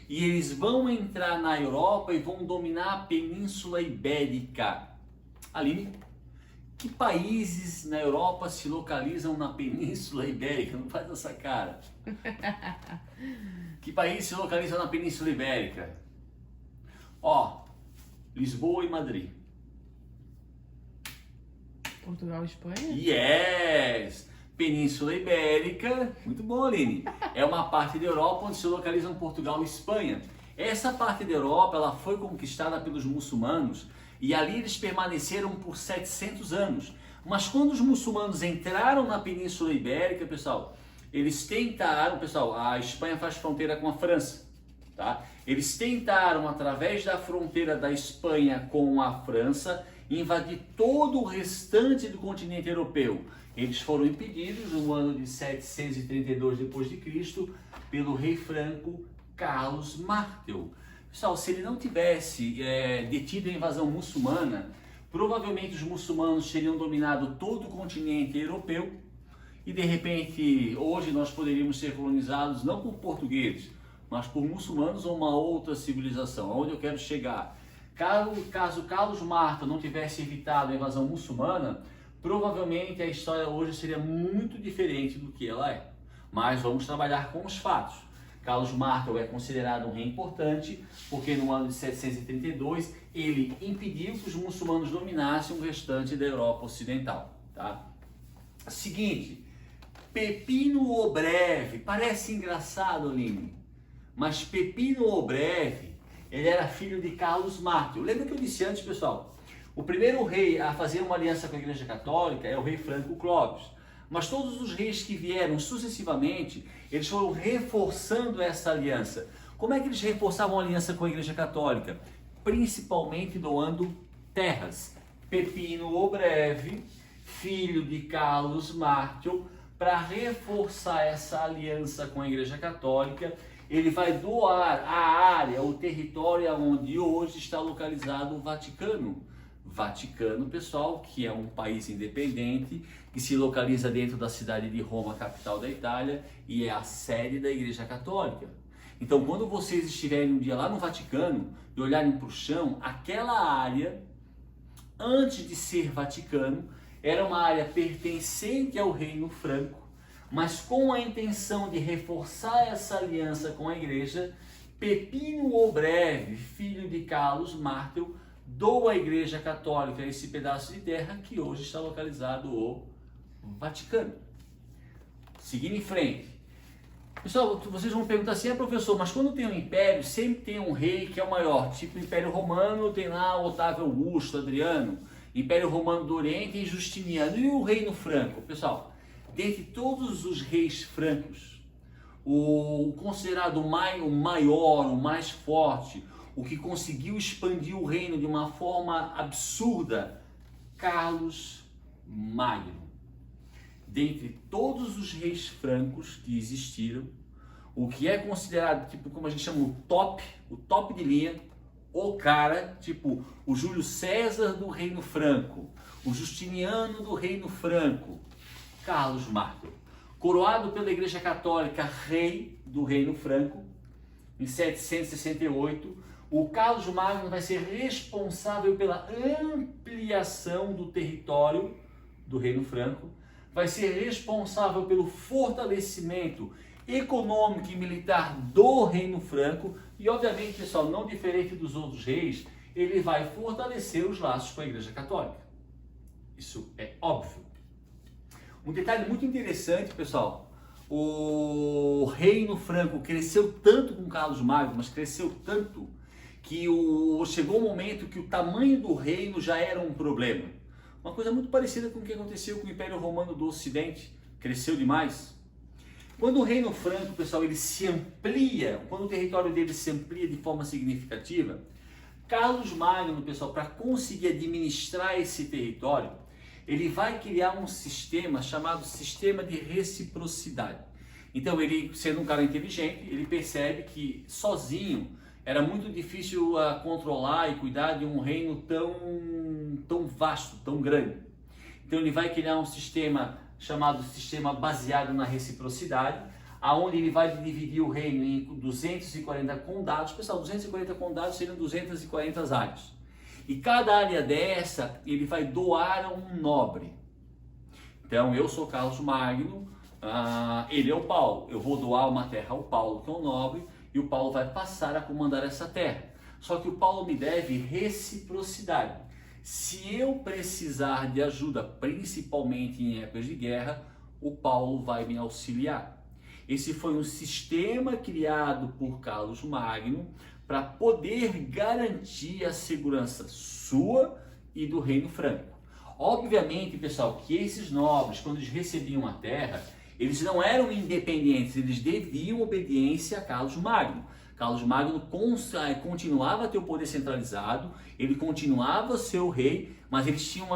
e eles vão entrar na Europa e vão dominar a Península Ibérica. Aline, que países na Europa se localizam na Península Ibérica? Não faz essa cara. Que países se localizam na Península Ibérica? Ó, Lisboa e Madrid. Portugal e Espanha? Yes! Península Ibérica, muito bom, Aline. É uma parte da Europa onde se localizam Portugal e Espanha. Essa parte da Europa, ela foi conquistada pelos muçulmanos e ali eles permaneceram por 700 anos. Mas quando os muçulmanos entraram na Península Ibérica, pessoal, eles tentaram, pessoal, a Espanha faz fronteira com a França, tá? Eles tentaram, através da fronteira da Espanha com a França, invadir todo o restante do continente europeu. Eles foram impedidos no ano de 732 d.C. pelo rei franco Carlos Martel. Pessoal, se ele não tivesse detido a invasão muçulmana, provavelmente os muçulmanos teriam dominado todo o continente europeu e de repente hoje nós poderíamos ser colonizados não por portugueses, mas por muçulmanos ou uma outra civilização. Aonde eu quero chegar? Caso Carlos Martel não tivesse evitado a invasão muçulmana, provavelmente a história hoje seria muito diferente do que ela é. Mas vamos trabalhar com os fatos. Carlos Martel é considerado um rei importante porque no ano de 732 ele impediu que os muçulmanos dominassem o restante da Europa Ocidental. Tá? Seguinte, Pepino o Breve, parece engraçado, Aline, mas Pepino o Breve, ele era filho de Carlos Martel. Lembra que eu disse antes, pessoal? O primeiro rei a fazer uma aliança com a Igreja Católica é o rei Franco Clovis. Mas todos os reis que vieram sucessivamente, eles foram reforçando essa aliança. Como é que eles reforçavam a aliança com a Igreja Católica? Principalmente doando terras. Pepino o Breve, filho de Carlos Martel, para reforçar essa aliança com a Igreja Católica, ele vai doar a área, o território onde hoje está localizado o Vaticano. Vaticano, pessoal, que é um país independente, que se localiza dentro da cidade de Roma, capital da Itália, e é a sede da Igreja Católica. Então, quando vocês estiverem um dia lá no Vaticano e olharem para o chão, aquela área, antes de ser Vaticano, era uma área pertencente ao Reino Franco, mas com a intenção de reforçar essa aliança com a Igreja, Pepino o Breve, filho de Carlos Martel, doa à Igreja Católica esse pedaço de terra que hoje está localizado o Vaticano. Seguindo em frente. Pessoal, vocês vão perguntar assim, professor, mas quando tem um império, sempre tem um rei que é o maior. Tipo o Império Romano, tem lá Otávio Augusto, Adriano. Império Romano do Oriente tem Justiniano. E o Reino Franco? Pessoal, dentre todos os reis francos, o considerado o maior, o mais forte, o que conseguiu expandir o reino de uma forma absurda, Carlos Magno. Dentre todos os reis francos que existiram, o que é considerado, tipo, como a gente chama, o top de linha, o cara, tipo, o Júlio César do Reino Franco, o Justiniano do Reino Franco, Carlos Martel, coroado pela Igreja Católica, rei do Reino Franco, em 768, o Carlos Magno vai ser responsável pela ampliação do território do Reino Franco, vai ser responsável pelo fortalecimento econômico e militar do Reino Franco e, obviamente, pessoal, não diferente dos outros reis, ele vai fortalecer os laços com a Igreja Católica. Isso é óbvio. Um detalhe muito interessante, pessoal, o Reino Franco cresceu tanto com Carlos Magno, mas cresceu tanto que chegou um momento que o tamanho do reino já era um problema. Uma coisa muito parecida com o que aconteceu com o Império Romano do Ocidente, cresceu demais. Quando o Reino Franco, pessoal, ele se amplia, quando o território dele se amplia de forma significativa, Carlos Magno, pessoal, para conseguir administrar esse território, ele vai criar um sistema chamado sistema de reciprocidade. Então, ele, sendo um cara inteligente, ele percebe que sozinho era muito difícil controlar e cuidar de um reino tão vasto, tão grande. Então ele vai criar um sistema chamado sistema baseado na reciprocidade, aonde ele vai dividir o reino em 240 condados. Pessoal, 240 condados seriam 240 áreas. E cada área dessa, ele vai doar a um nobre. Então, eu sou Carlos Magno, ele é o Paulo. Eu vou doar uma terra ao Paulo, que é um nobre, e o Paulo vai passar a comandar essa terra. Só que o Paulo me deve reciprocidade. Se eu precisar de ajuda, principalmente em épocas de guerra, o Paulo vai me auxiliar. Esse foi um sistema criado por Carlos Magno para poder garantir a segurança sua e do Reino Franco. Obviamente, pessoal, que esses nobres, quando eles recebiam a terra, eles não eram independentes, eles deviam obediência a Carlos Magno. Carlos Magno continuava a ter o poder centralizado, ele continuava a ser o rei, mas eles tinham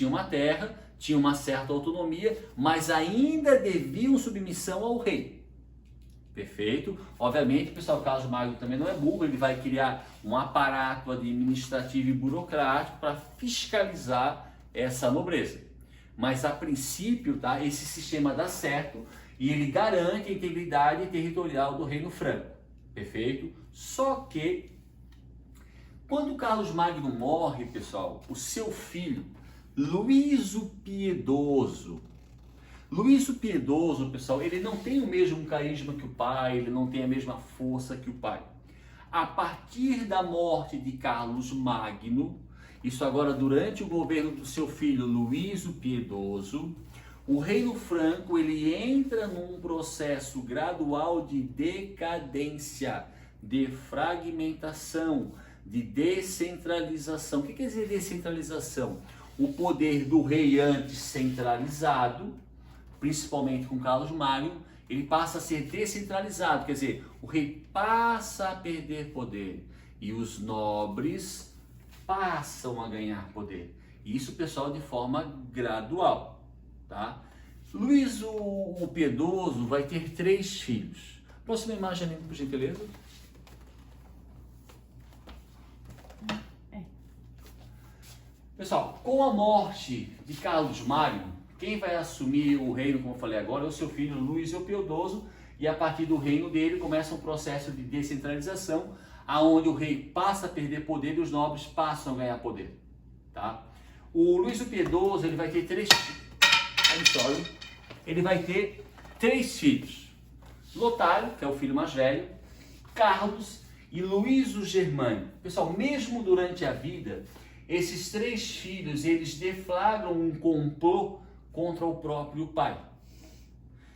uma terra, tinham uma certa autonomia, mas ainda deviam submissão ao rei. Perfeito? Obviamente, pessoal, Carlos Magno também não é burro, ele vai criar um aparato administrativo e burocrático para fiscalizar essa nobreza. Mas a princípio, tá, esse sistema dá certo e ele garante a integridade territorial do Reino Franco. Perfeito? Só que Quando Carlos Magno morre, pessoal, o seu filho, Luís o Piedoso, pessoal, ele não tem o mesmo carisma que o pai, ele não tem a mesma força que o pai. A partir da morte de Carlos Magno, isso agora durante o governo do seu filho Luís o Piedoso, o reino franco ele entra num processo gradual de decadência, de fragmentação, de descentralização. O que quer dizer descentralização? O poder do rei antes centralizado, principalmente com Carlos Magno, ele passa a ser descentralizado, quer dizer, o rei passa a perder poder e os nobres passam a ganhar poder. Isso, pessoal, de forma gradual, tá? Luís o Piedoso vai ter 3 filhos. Próxima imagem, por gentileza. Pessoal, com a morte de Carlos Magno, quem vai assumir o reino, como eu falei agora, é o seu filho Luís o Piedoso, e a partir do reino dele começa um processo de descentralização, aonde o rei passa a perder poder e os nobres passam a ganhar poder, tá? O Luís o Piedoso, ele vai ter 3 filhos. Lotário, que é o filho mais velho, Carlos e Luís o Germânico. Pessoal, mesmo durante a vida, esses 3 filhos, eles deflagram um complô contra o próprio pai.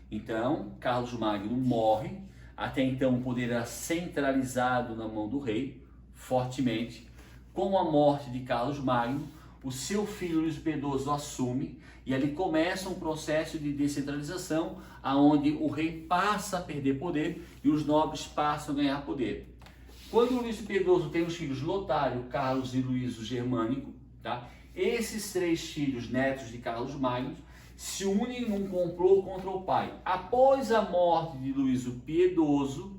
Então, Carlos Magno morre, até então o poder era centralizado na mão do rei, fortemente. Com a morte de Carlos Magno, o seu filho Luís Piedoso assume, e ali começa um processo de descentralização, aonde o rei passa a perder poder e os nobres passam a ganhar poder. Quando o Luís Piedoso tem os filhos Lotário, Carlos e Luís o Germânico, tá? Esses 3 filhos netos de Carlos Magno se unem num complô contra o pai. Após a morte de Luís o Piedoso,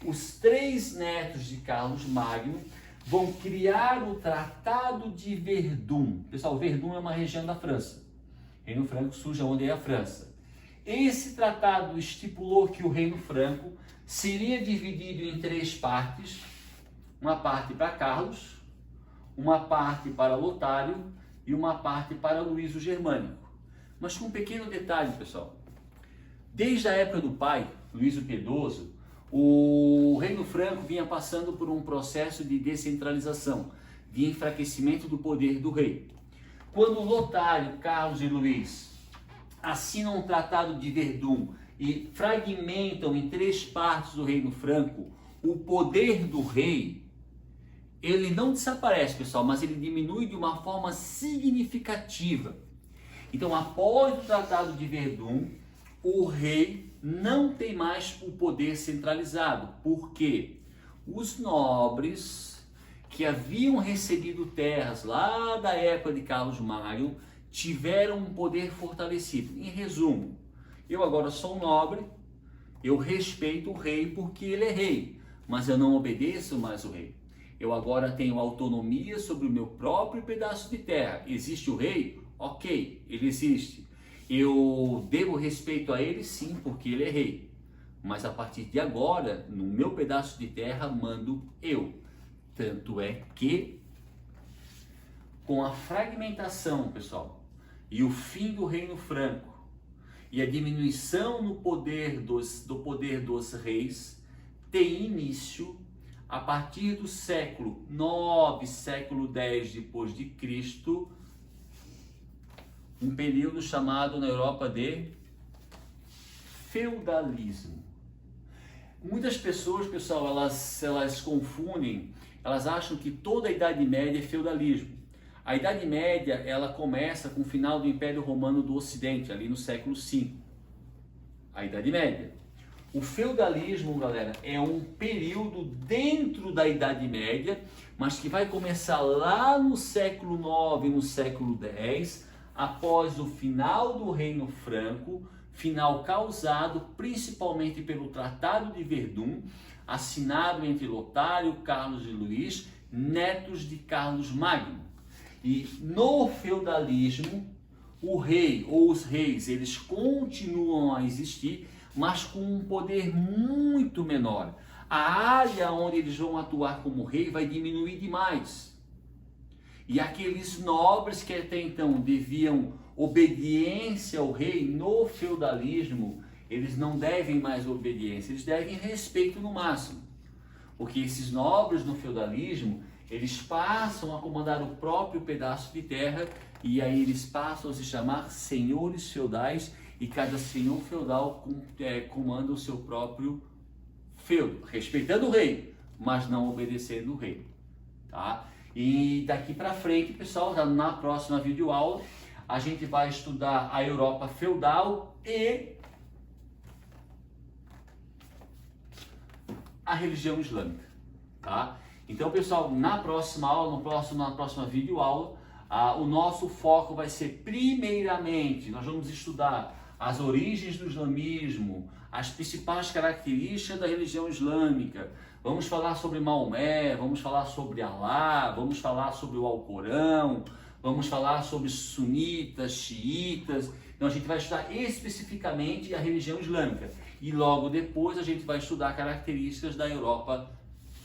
os 3 netos de Carlos Magno vão criar o Tratado de Verdun. Pessoal, Verdun é uma região da França. Reino Franco surge onde é a França. Esse tratado estipulou que o Reino Franco seria dividido em 3 partes. Uma parte para Carlos, uma parte para Lotário e uma parte para Luís o Germânico. Mas com um pequeno detalhe, pessoal. Desde a época do pai, Luís o Piedoso, o Reino Franco vinha passando por um processo de descentralização, de enfraquecimento do poder do rei. Quando Lotário, Carlos e Luís assinam um tratado de Verdun e fragmentam em 3 partes do Reino Franco, o poder do rei, ele não desaparece, pessoal, mas ele diminui de uma forma significativa. Então, após o Tratado de Verdun, o rei não tem mais o poder centralizado, porque os nobres que haviam recebido terras lá da época de Carlos Magno tiveram um poder fortalecido. Em resumo, eu agora sou um nobre, eu respeito o rei porque ele é rei, mas eu não obedeço mais o rei. Eu agora tenho autonomia sobre o meu próprio pedaço de terra. Existe o rei? Ok, ele existe. Eu devo respeito a ele, sim, porque ele é rei. Mas a partir de agora, no meu pedaço de terra, mando eu. Tanto é que, com a fragmentação, pessoal, e o fim do Reino Franco, e a diminuição no poder do poder dos reis, tem início, a partir do século 9, século 10 depois de Cristo, um período chamado na Europa de feudalismo. Muitas pessoas, pessoal, elas confundem, elas acham que toda a Idade Média é feudalismo. A Idade Média, ela começa com o final do Império Romano do Ocidente, ali no século V. A Idade Média. O feudalismo, galera, é um período dentro da Idade Média, mas que vai começar lá no século IX, no século X, após o final do Reino Franco, final causado principalmente pelo Tratado de Verdun, assinado entre Lotário, Carlos e Luís, netos de Carlos Magno. E no feudalismo, o rei ou os reis, eles continuam a existir, mas com um poder muito menor. a área onde eles vão atuar como rei vai diminuir demais. E aqueles nobres que até então deviam obediência ao rei no feudalismo, eles não devem mais obediência, eles devem respeito no máximo. Porque esses nobres no feudalismo, eles passam a comandar o próprio pedaço de terra e aí eles passam a se chamar senhores feudais e cada senhor feudal comanda o seu próprio feudo, respeitando o rei, mas não obedecendo o rei, tá? E daqui para frente, pessoal, já na próxima videoaula, a gente vai estudar a Europa feudal e a religião islâmica, tá? Então, pessoal, na próxima aula, na próxima videoaula, o nosso foco vai ser, primeiramente, nós vamos estudar as origens do islamismo, as principais características da religião islâmica. Vamos falar sobre Maomé, vamos falar sobre Alá, vamos falar sobre o Alcorão, vamos falar sobre sunitas, xiitas. Então a gente vai estudar especificamente a religião islâmica. E logo depois a gente vai estudar características da Europa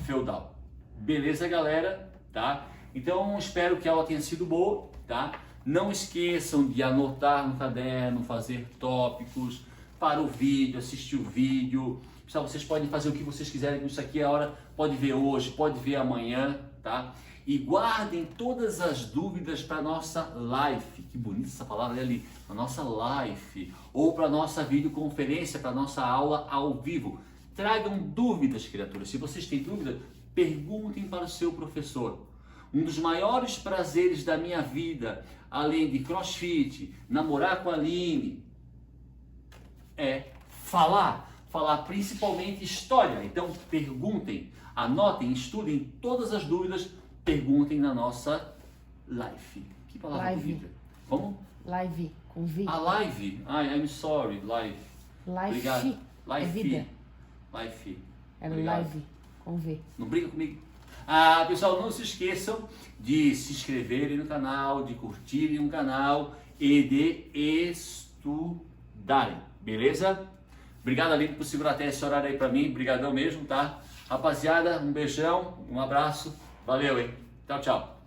feudal. Beleza, galera? Tá? Então espero que a aula tenha sido boa, tá? Não esqueçam de anotar no caderno, fazer tópicos para o vídeo, assistir o vídeo. Pessoal, vocês podem fazer o que vocês quiserem com isso aqui, a hora pode ver hoje, pode ver amanhã, tá? E guardem todas as dúvidas para nossa live, que bonita essa palavra ali, para nossa live, ou para nossa videoconferência, para nossa aula ao vivo. Tragam dúvidas, criaturas. Se vocês têm dúvida, perguntem para o seu professor. Um dos maiores prazeres da minha vida, além de crossfit, namorar com a Aline, é falar principalmente história. Então perguntem, anotem, estudem todas as dúvidas, perguntem na nossa live. Que palavra Live. bonita. Como? Live, com V. A live. I'm sorry, live. Life. Obrigado. É vida. Live. É Obrigado. live, com V. Não briga comigo. Pessoal, não se esqueçam de se inscreverem no canal, de curtirem o canal e de estudarem, beleza? Obrigado, Aline, por segurar até esse horário aí pra mim. Obrigadão mesmo, tá? Rapaziada, um beijão, um abraço. Valeu, hein? Tchau, tchau.